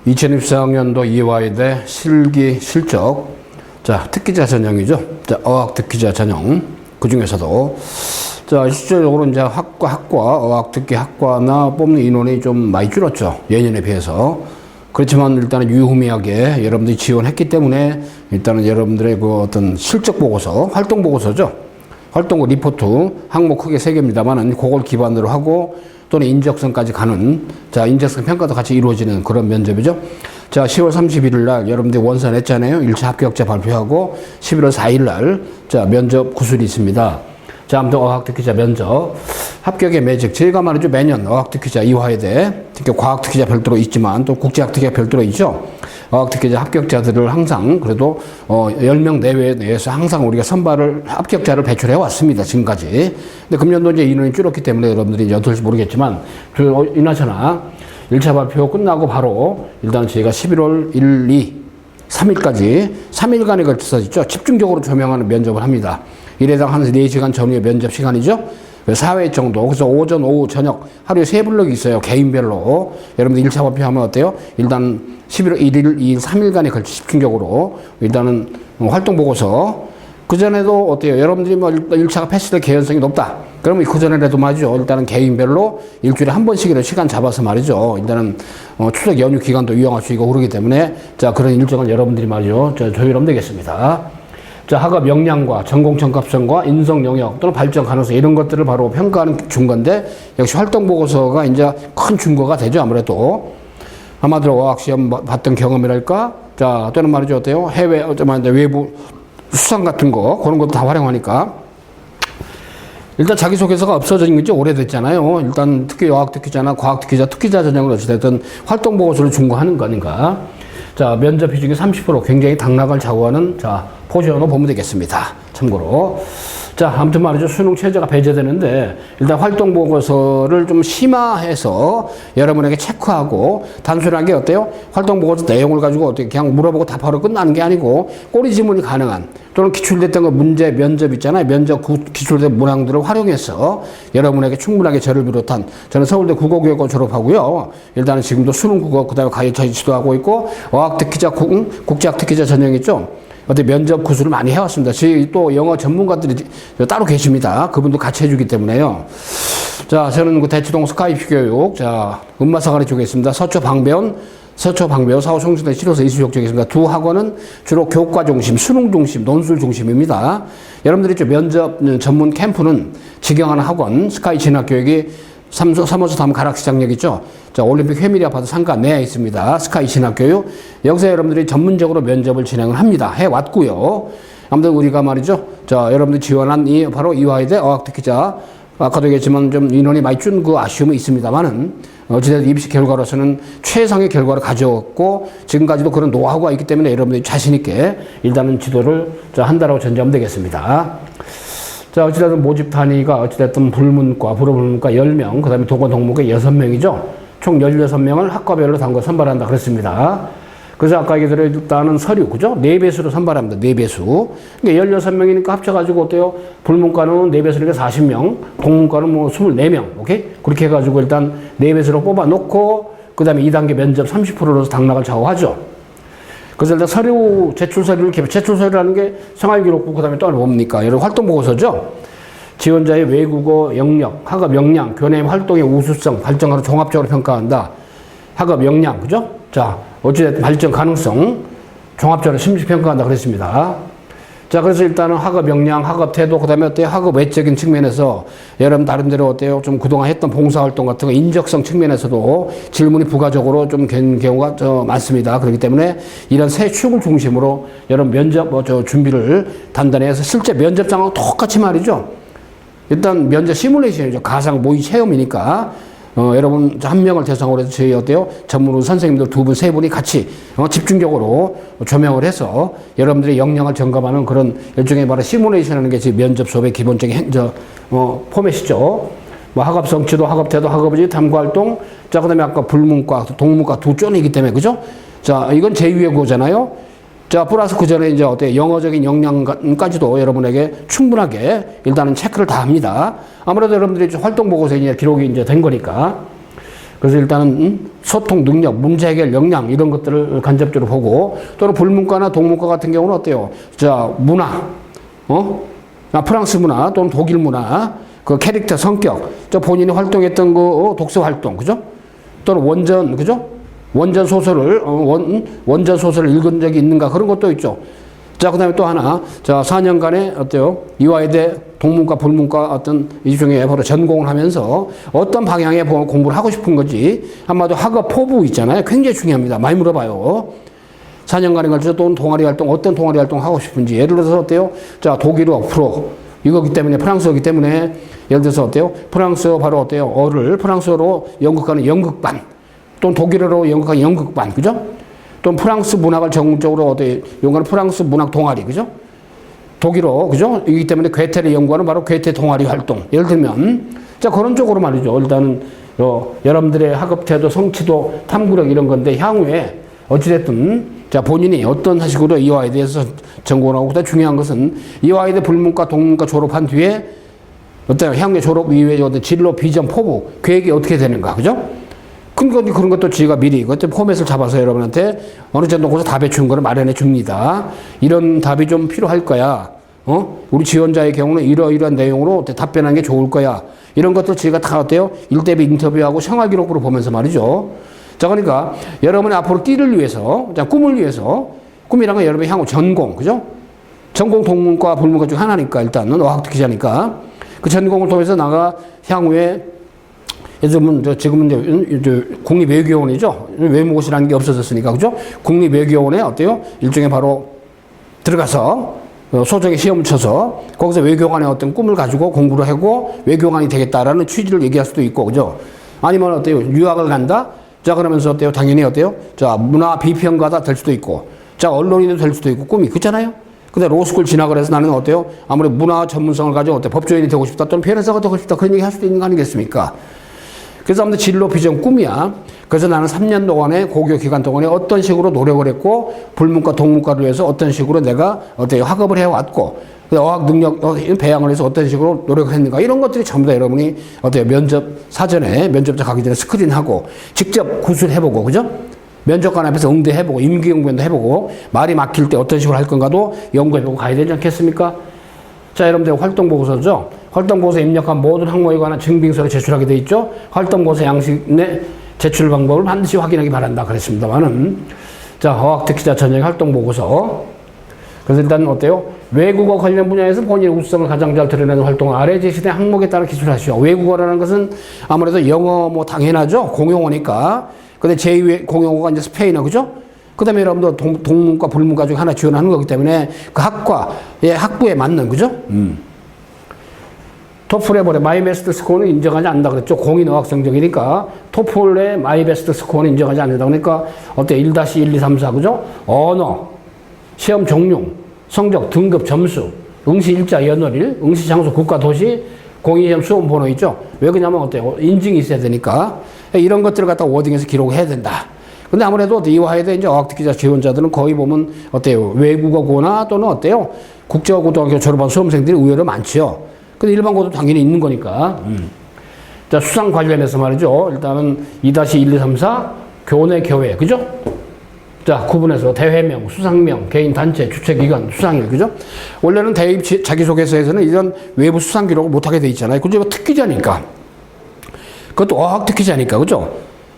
2024학년도 이화여대 실기 실적. 자, 특기자 전형이죠. 자, 어학 특기자 전형. 그 중에서도. 자, 실질적으로 이제 학과, 어학 특기 학과나 뽑는 인원이 좀 많이 줄었죠. 예년에 비해서. 그렇지만 일단은 유의미하게 여러분들이 지원했기 때문에 일단은 여러분들의 그 어떤 실적 보고서, 활동 보고서죠. 활동 리포트, 항목 크게 3개입니다만은 그걸 기반으로 하고 또는 인적성까지 가는, 자, 인적성 평가도 같이 이루어지는 그런 면접이죠. 자, 10월 31일 날 여러분들이 원서 냈잖아요. 1차 합격자 발표하고 11월 4일 날, 자, 면접 구술이 있습니다. 자, 아무튼 어학특기자 면접. 합격의 매직. 저희가 말이죠. 매년 어학특기자 이화여대, 특히 과학특기자 별도로 있지만 또 국제학특기자 별도로 있죠. 어학특기자 합격자들을 항상 그래도 10명 내외에서 항상 우리가 선발을, 합격자를 배출해 왔습니다. 지금까지. 근데 금년도 이제 인원이 줄었기 때문에 여러분들이 이제 어떨지 모르겠지만, 이나저나 1차 발표 끝나고 바로 일단 저희가 11월 1, 2, 3일까지 3일간에 걸쳐서 있죠. 집중적으로 조명하는 면접을 합니다. 일회당 한 4시간 전후의 면접 시간이죠. 4회 정도. 그래서 오전, 오후, 저녁 하루에 3블럭이 있어요. 개인별로. 여러분들 1차 발표하면 어때요? 일단 11월 1일, 2일, 3일간에 걸쳐 집중적으로 일단은 활동 보고서. 그전에도 어때요? 여러분들이 뭐 1차가 패스될 개연성이 높다. 그러면 그전에라도 말이죠. 일단은 개인별로 일주일에 한 번씩이라도 시간 잡아서 말이죠. 일단은 추석 연휴 기간도 이용할 수 있고 그러기 때문에, 자, 그런 일정을 여러분들이 말이죠. 조율하면 되겠습니다. 자, 학업 역량과 전공 적합성과 인성 영역 또는 발전 가능성, 이런 것들을 바로 평가하는 준건데, 역시 활동 보고서가 이제 큰 준거가 되죠. 아무래도 아마도 어학 시험 봤던 경험이랄까, 자, 또는 말이죠. 어때요? 해외 외부 수상 같은 거, 그런 것도 다 활용하니까. 일단 자기소개서가 없어진 지 오래됐잖아요. 일단 특히 어학특기자나 과학특기자, 특기자 전형을 어찌됐든 활동 보고서를 준거하는 거니까. 자, 면접 비중이 30%, 굉장히 당락을 좌우하는, 자, 포지션으로 보면 되겠습니다. 참고로. 자, 아무튼 말이죠. 수능 최저가 배제되는데, 일단 활동 보고서를 좀 심화해서 여러분에게 체크하고, 단순하게 어때요? 활동 보고서 내용을 가지고 어떻게 그냥 물어보고 답하러 끝나는 게 아니고, 꼬리 지문이 가능한, 또는 기출됐던 거 문제, 면접 있잖아요. 면접 기출된 문항들을 활용해서 여러분에게 충분하게 저를 비롯한, 저는 서울대 국어교육과 졸업하고요. 일단은 지금도 수능 국어, 그 다음에 가이드 지도하고 있고, 어학특기자, 국제학특기자 전형 있죠? 어때 면접 구술을 많이 해왔습니다. 저희 또 영어 전문가들이 따로 계십니다. 그분도 같이 해주기 때문에요. 자, 저는 그 대치동 스카이피 교육, 자, 음마사거리 쪽에 있습니다. 서초 방배원, 사후 송신대 실호서 이수역 쪽에 있습니다. 두 학원은 주로 교과 중심, 수능 중심, 논술 중심입니다. 여러분들이 좀 면접 전문 캠프는 직영하는 학원, 스카이 진학교육이 3호서 다음 가락시장역 있죠. 자, 올림픽 회밀이 아파트 상가 내에 있습니다. 스카이 진학교육. 여기서 여러분들이 전문적으로 면접을 진행을 합니다. 해왔고요. 아무튼 우리가 말이죠. 자, 여러분들이 지원한 이 바로 이화여대 어학특기자, 아까도 얘기했지만 좀 인원이 많이 준 그 아쉬움은 있습니다만은, 어찌됐든 입시 결과로서는 최상의 결과를 가져왔고, 지금까지도 그런 노하우가 있기 때문에 여러분들이 자신있게 일단은 지도를 한다라고 전제하면 되겠습니다. 자, 어찌됐든 모집 단위가 어찌됐든 불문과, 불어불문과 10명, 그 다음에 도건 동목에 6명이죠. 총 16명을 학과별로 단거 선발한다 그랬습니다. 그래서 아까 얘기대로 일단은 서류, 그죠? 4배수로 선발합니다. 4배수. 그러니까 16명이니까 합쳐가지고 어때요? 불문과는 4배수니까 40명, 동문과는 뭐 24명, 오케이? 그렇게 해가지고 일단 4배수로 뽑아놓고, 그 다음에 2단계 면접 30%로서 당락을 좌우하죠. 그래서 일단 서류, 제출 서류라는 게 생활기록부, 그 다음에 또 뭡니까? 여러 활동보고서죠. 지원자의 외국어 영역, 학업 역량, 교내 활동의 우수성, 발전가로 종합적으로 평가한다. 학업 역량, 그죠? 자, 어찌됐든 발전 가능성, 종합적으로 심리평가한다 그랬습니다. 자, 그래서 일단은 학업 역량, 학업 태도, 그 다음에 어때요? 학업 외적인 측면에서 여러분 나름대로 어때요? 좀 그동안 했던 봉사활동 같은 거, 인적성 측면에서도 질문이 부가적으로 좀 된 경우가 많습니다. 그렇기 때문에 이런 세 축을 중심으로 여러분 면접 준비를 단단히 해서 실제 면접장하고 똑같이 말이죠. 일단 면접 시뮬레이션이죠. 가상 모의 체험이니까. 여러분 한 명을 대상으로 해서 저희 어때요? 전문 선생님들 2분, 3분이 같이 집중적으로 조명을 해서 여러분들의 역량을 점검하는 그런 일종의 바로 시뮬레이션 하는 게 지금 면접 수업의 기본적인 포맷이죠. 뭐 학업 성취도, 학업 태도, 학업지, 탐구활동, 자, 그 다음에 아까 불문과, 동문과 두 쪽이기 때문에, 그죠? 자, 이건 제2의 구호잖아요. 자, 플러스 그 전에 이제 어때 영어적인 역량까지도 여러분에게 충분하게 일단은 체크를 다 합니다. 아무래도 여러분들이 활동 보고서에 이제 기록이 이제 된 거니까. 그래서 일단은 소통 능력, 문제 해결 역량 이런 것들을 간접적으로 보고 또는 불문과나 동문과 같은 경우는 어때요? 자, 문화, 프랑스 문화 또는 독일 문화, 그 캐릭터 성격, 저 본인이 활동했던 그 독서 활동, 그죠? 또는 원전, 그죠? 원전 소설을 읽은 적이 있는가 그런 것도 있죠. 자, 그 다음에 또 하나, 자, 4년간의 어때요? 이화여대 동문과 불문과 어떤 이 중에 바로 전공을 하면서 어떤 방향의 공부를 하고 싶은 건지 한마디로 학업 포부 있잖아요. 굉장히 중요합니다. 많이 물어봐요. 4년간에 걸쳐서 또 동아리 활동, 어떤 동아리 활동 하고 싶은지. 예를 들어서 어때요? 자, 독일어 프로. 이거기 때문에, 프랑스어기 때문에 예를 들어서 어때요? 프랑스어 바로 어때요? 어를 프랑스어로 연극하는 연극반. 또는 독일어로 연극하는 연극반. 그죠? 또 프랑스 문학을 전문적으로 어디 연구하는 프랑스 문학 동아리, 그죠? 독일어, 그죠? 이기 때문에 괴테를 연구하는 바로 괴테 동아리 활동. 예를 들면, 자, 그런 쪽으로 말이죠. 일단은, 여러분들의 학업 태도, 성취도, 탐구력 이런 건데, 향후에 어찌됐든, 자, 본인이 어떤 식으로 이화에 대해서 전공을 하고, 그다음 중요한 것은 이화여대 불문과 동문과 졸업한 뒤에 어떤 향후에 졸업 이후에 어떤 진로, 비전, 포부, 계획이 어떻게 되는가, 그죠? 그런 것도 지가 미리 그때 포맷을 잡아서 여러분한테 어느 정도 고서 답에 준 거를 마련해 줍니다. 이런 답이 좀 필요할 거야. 우리 지원자의 경우는 이러이러한 내용으로 답변하는 게 좋을 거야. 이런 것들 저희가 다 어때요? 1대1 인터뷰하고 생활 기록으로 보면서 말이죠. 자, 그러니까 여러분의 앞으로 끼를 위해서, 꿈을 위해서, 꿈이란 건 여러분의 향후 전공, 그죠? 전공 동문과 불문과 중 하나니까 일단은 어학특기자니까 그 전공을 통해서 나가 향후에 지금은 이제 국립외교원이죠. 외무고시라는 게 없어졌으니까, 그죠? 국립외교원에 어때요? 일종의 바로 들어가서 소정의 시험을 쳐서 거기서 외교관의 어떤 꿈을 가지고 공부를 하고 외교관이 되겠다라는 취지를 얘기할 수도 있고, 그죠? 아니면 어때요? 유학을 간다? 자, 그러면서 어때요? 당연히 어때요? 자, 문화 비평가다 될 수도 있고, 자, 언론인도 될 수도 있고, 꿈이 그렇잖아요? 근데 로스쿨 진학을 해서 나는 어때요? 아무래도 문화 전문성을 가지고 어때요? 법조인이 되고 싶다 또는 변호사가 되고 싶다 그런 얘기 할 수도 있는 거 아니겠습니까? 그래서 아무튼 진로 비전 꿈이야. 그래서 나는 3년 동안의 고교 기간 동안에 어떤 식으로 노력을 했고 불문과 동문과를 위해서 어떤 식으로 내가 어때요? 학업을 해왔고 어학 능력 배양을 해서 어떤 식으로 노력을 했는가 이런 것들이 전부 다 여러분이 어때요? 면접 사전에 면접자 가기 전에 스크린하고 직접 구술해보고 그죠? 면접관 앞에서 응대해보고 임기응변도 해보고 말이 막힐 때 어떤 식으로 할 건가도 연구해보고 가야 되지 않겠습니까? 자, 여러분들 활동보고서죠. 활동보고서 입력한 모든 항목에 관한 증빙서를 제출하게 돼 있죠. 활동보고서 양식 내 제출 방법을 반드시 확인하기 바란다 그랬습니다만은 자, 어학특기자 전형 활동보고서. 그래서 일단 어때요? 외국어 관련 분야에서 본인의 우수성을 가장 잘 드러내는 활동을 아래 제시된 항목에 따라 기술하시오. 외국어라는 것은 아무래도 영어 뭐 당연하죠. 공용어니까. 근데 제2의 공용어가 이제 스페인어, 그죠? 그 다음에 여러분들 동문과 불문과 중 하나 지원하는 거기 때문에 그 학과의 학부에 맞는, 그죠? 토플의 마이 베스트 스코어는 인정하지 않는다 그랬죠. 공인 어학 성적이니까 토플의 마이 베스트 스코어는 인정하지 않는다. 그러니까 어때? 1-1, 2, 3, 4, 그죠? 언어, 시험 종류, 성적, 등급, 점수, 응시 일자, 연월일, 응시 장소, 국가, 도시, 공인시험 수험 번호 있죠. 왜 그러냐면 어때요? 인증이 있어야 되니까 이런 것들을 갖다 워딩해서 기록해야 된다. 근데 아무래도 이화여대 이제 어학특기자 지원자들은 거의 보면 어때요? 외국어고나 또는 어때요? 국제고등학교 졸업한 수험생들이 의외로 많지요. 근데 일반고도 당연히 있는 거니까. 자, 수상 관련해서 말이죠. 일단은 2-1, 2, 3, 4 교내 교회, 그죠? 자, 구분해서 대회명, 수상명, 개인 단체, 주최기관, 수상일, 그죠? 원래는 대입 자기소개서에서는 이런 외부 수상 기록을 못하게 돼 있잖아요. 그죠? 특기자니까. 그것도 어학특기자니까, 그죠?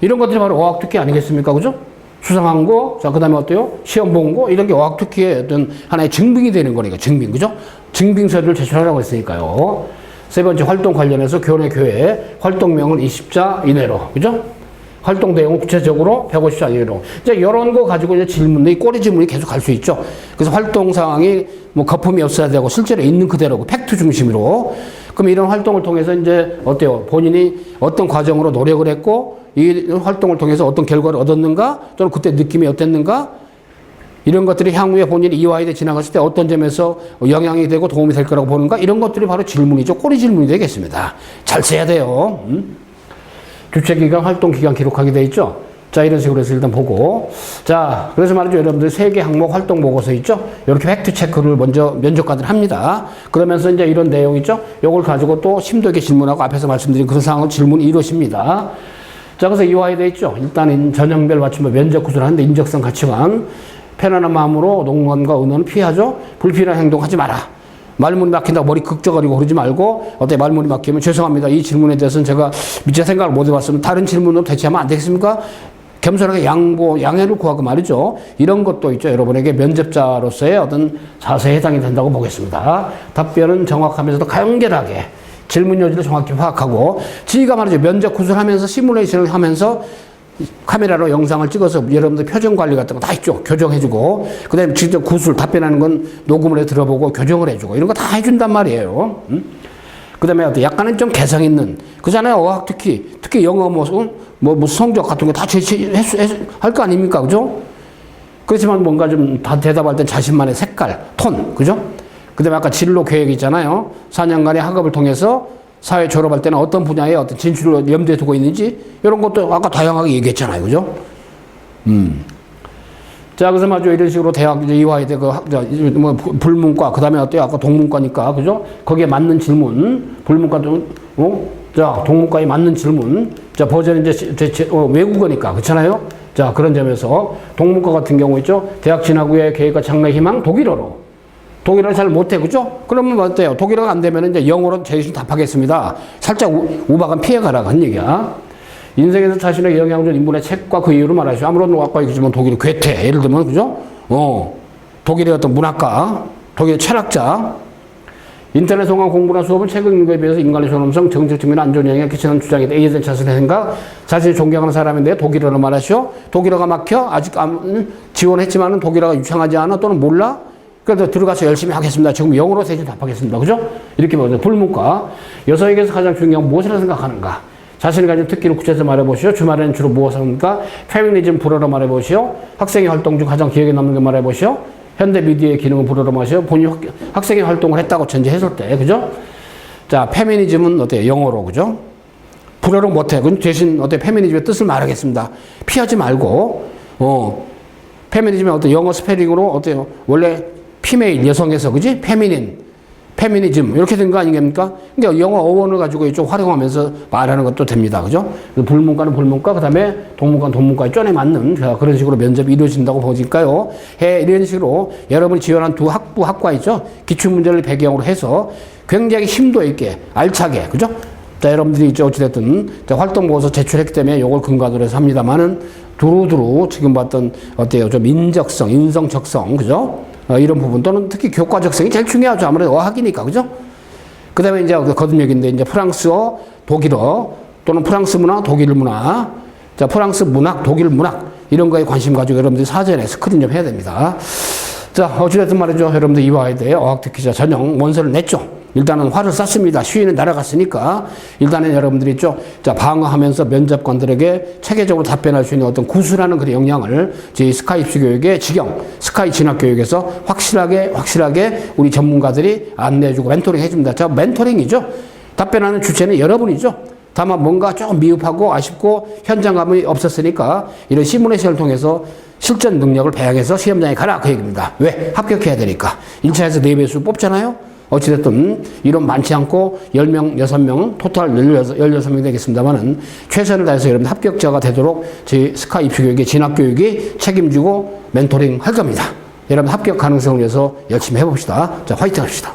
이런 것들이 바로 어학특기 아니겠습니까? 그죠? 수상한 거, 자, 그 다음에 어때요? 시험 본 거, 이런 게 어학특기의 어떤 하나의 증빙이 되는 거니까, 증빙, 그죠? 증빙서류를 제출하라고 했으니까요. 세 번째, 활동 관련해서 교내 교회, 활동명을 20자 이내로, 그죠? 활동 내용은 구체적으로 150자 이내로. 이제 이런 거 가지고 이제 질문이, 꼬리 질문이 계속 갈 수 있죠. 그래서 활동 사항이 뭐 거품이 없어야 되고, 실제로 있는 그대로고, 팩트 중심으로. 그럼 이런 활동을 통해서 이제 어때요? 본인이 어떤 과정으로 노력을 했고, 이 활동을 통해서 어떤 결과를 얻었는가? 또는 그때 느낌이 어땠는가? 이런 것들이 향후에 본인이 이화여대 지나갔을 때 어떤 점에서 영향이 되고 도움이 될 거라고 보는가? 이런 것들이 바로 질문이죠. 꼬리 질문이 되겠습니다. 잘 써야 돼요. 주최기간, 활동기간 기록하게 돼 있죠. 자, 이런 식으로 해서 일단 보고. 자, 그래서 말이죠. 여러분들 3개 항목 활동 보고서 있죠. 이렇게 팩트 체크를 먼저 면접관들 합니다. 그러면서 이제 이런 내용 있죠. 요걸 가지고 또 심도 있게 질문하고 앞에서 말씀드린 그런 상황을 질문 이루십니다. 자, 그래서 이와야 돼 있죠. 일단은 전형별 맞춤법 면접 구술을 하는데 인적성 가치관, 편안한 마음으로 농간과 의논은 피하죠. 불필요한 행동 하지 마라. 말문이 막힌다고 머리 극적거리고 그러지 말고, 어때 말문이 막히면 죄송합니다. 이 질문에 대해서는 제가 미처 생각을 못 해봤으면 다른 질문으로 대체하면 안 되겠습니까? 겸손하게 양해를 구하고 말이죠. 이런 것도 있죠. 여러분에게 면접자로서의 어떤 자세에 해당이 된다고 보겠습니다. 답변은 정확하면서도 간결하게 질문 요지를 정확히 파악하고, 지가 말이죠. 면접 구술하면서 시뮬레이션을 하면서 카메라로 영상을 찍어서 여러분들 표정 관리 같은 거 다 있죠. 교정해주고, 그 다음에 직접 구술 답변하는 건 녹음을 해 들어보고 교정을 해주고, 이런 거 다 해준단 말이에요. 그 다음에 어떤 약간은 좀 개성 있는, 그잖아요. 어학 특히 영어 무슨 성적 같은 거 다 할 거 아닙니까? 그죠? 그렇지만 뭔가 좀 다 대답할 땐 자신만의 색깔, 톤, 그죠? 그 다음에 아까 진로 계획 있잖아요. 4년간의 학업을 통해서 사회 졸업할 때는 어떤 분야에 어떤 진출을 염두에 두고 있는지, 이런 것도 아까 다양하게 얘기했잖아요. 그죠? 자, 그래서 마저 이런 식으로 대학 이화여대 뭐 불문과, 그 다음에 어때요? 아까 동문과니까, 그죠? 거기에 맞는 질문, 불문과, 자, 동문과에 맞는 질문, 자, 버전은 이제 외국어니까, 그렇잖아요? 자, 그런 점에서 동문과 같은 경우 있죠? 대학 진학 후에 계획과 장래 희망 독일어로. 독일어를 잘 못해, 그죠? 그러면 어때요? 독일어가 안 되면 이제 영어로 제시를 답하겠습니다. 살짝 우박은 피해가라, 한 얘기야. 인생에서 자신의 영향을 준 인물의 책과 그 이유를 말하시오. 아무런 아까 얘기했지만 독일의 괴테, 예를 들면, 그죠? 독일의 어떤 문학가, 독일의 철학자, 인터넷 통한 공부나 수업은 책을 읽는 것에 비해서 인간의 존엄성, 정책 측면 안 좋은 영향을 끼치는 주장이다. 이에 대한 자신의 생각, 자신이 존경하는 사람인데 독일어를 말하시오. 독일어가 막혀? 아직 지원했지만은 독일어가 유창하지 않아? 또는 몰라? 그래서 들어가서 열심히 하겠습니다. 지금 영어로 대신 답하겠습니다. 그죠? 이렇게 보면 불문과, 여성에게서 가장 중요한 무엇이라 생각하는가? 자신이 가진 특기를 구체적으로 말해보시오. 주말에는 주로 무엇을 합니까? 페미니즘 불어로 말해보시오. 학생의 활동 중 가장 기억에 남는 게 말해보시오. 현대 미디어의 기능을 불어로 마시오. 본인이 학생의 활동을 했다고 전제했을 때, 그죠? 자, 페미니즘은 어때요? 영어로, 그죠? 불어로 못해. 그 대신 어때요? 페미니즘의 뜻을 말하겠습니다. 피하지 말고, 페미니즘의 어떤 영어 스페링으로 어때요? 원래 피메일, 여성에서, 그지? 페미니즘, 이렇게 된 거 아니겠습니까? 그러니까 영어 어원을 가지고 좀 활용하면서 말하는 것도 됩니다. 그죠? 불문과는 불문과, 그 다음에 동문과는 동문과에 쫀에 맞는 그런 식으로 면접이 이루어진다고 보니까요. 이런 식으로 여러분이 지원한 두 학과 있죠? 기출문제를 배경으로 해서 굉장히 심도 있게, 알차게, 그죠? 자, 여러분들이 이제 어찌됐든 활동보고서 제출했기 때문에 이걸 근거로 해서 합니다만은 두루두루 지금 봤던 어때요? 좀 인적성, 인성적성, 그죠? 이런 부분 또는 특히 교과적성이 제일 중요하죠. 아무래도 어학이니까, 그죠? 그 다음에 이제 거듭얘기인데 이제 프랑스어, 독일어 또는 프랑스 문화, 독일 문화, 자, 프랑스 문학, 독일 문학 이런 거에 관심 가지고 여러분들이 사전에 스크린 좀 해야 됩니다. 자, 어찌됐든 말이죠. 여러분들 이화에 대해 어학특기자 전형 원서를 냈죠. 일단은 화를 쐈습니다. 시위는 날아갔으니까 일단은 여러분들이 있죠. 자, 방어하면서 면접관들에게 체계적으로 답변할 수 있는 어떤 구술하는 그런 역량을 저희 스카이 입시 교육의 직영, 스카이 진학 교육에서 확실하게 우리 전문가들이 안내해주고 멘토링 해줍니다. 자, 멘토링이죠. 답변하는 주체는 여러분이죠. 다만 뭔가 조금 미흡하고 아쉽고 현장감이 없었으니까 이런 시뮬레이션을 통해서 실전 능력을 배양해서 시험장에 가라, 그 얘기입니다. 왜? 합격해야 되니까. 1차에서 4배수 뽑잖아요. 어찌됐든 이런 많지 않고 10명, 6명, 토탈 16명이 되겠습니다만은 최선을 다해서 여러분 합격자가 되도록 저희 스카이 입시교육의 진학교육이 책임지고 멘토링 할 겁니다. 여러분 합격 가능성을 위해서 열심히 해봅시다. 자, 화이팅 합시다.